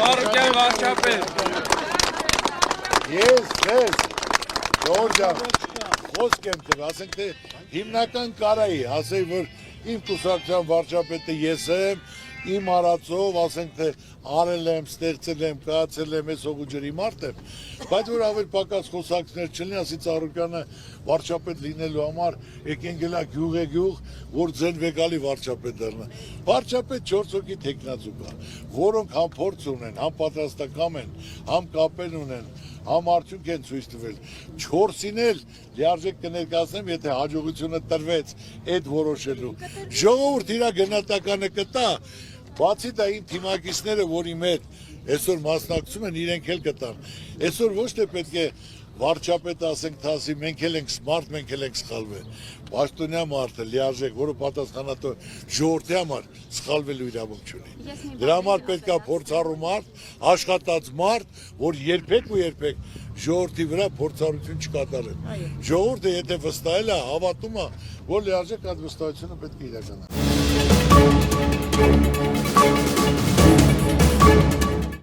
Ծառուկյան վարչապետ։ Ես, ձեզ, Ժողովուրդ ջան, խոսք եմ տվել, ասենք թե հիմնական կարայի, ասեի, որ իմ կուսակցության վարչապետը ես եմ, իմ արածով, ասենք թե արել եմ, ստեղծել եմ, կայացել եմ, ես օգուջերի մարդ եմ, բայց որ ավելի պակաս խոսակցներ չլինի, ասի Ծառուկյանը վարչապետ լինելու համար եկեն գելա գյուղ է գյուղ, որ ձեն վեգալի վարչապետ դառնա։ Վարչապետ 4 հոգի տեխնացու կա, որոնք համ փորձ ունեն, համ պատրաստակամ են, համ կապել ունեն, համ արդյունք են ցույց տվել։ 4-ին էլ լիարժեք կներկայացնեմ, եթե հաջողությունը տրվեց այդ որոշելու։ Ժողովուրդ իր գնահատականը կտա, բացի դա իմ թիմակիցները, որի հետ այսօր մասնակցում են, իրենք էլ կտան։ Այսօր ոչ թե պետք է վարչապետը ասենք թասի, մենք էլ ենք սմարտ, մենք էլ ենք սխալվել։ Պաշտոնյա մարդը լիարժեք, որը պատասխանատու ժողովրդի համար սխալվելու իրավունք չունի։ Դրա համար պետք է փորձառու մարդ, աշխատած մարդ, որ երբեք ու երբեք ժողովրդի վրա փորձառություն չկատարել։ Ժողովուրդը եթե վստահել է, հավատում է, որ լիարժեք այդ վստահությունը պետք է իրականանա։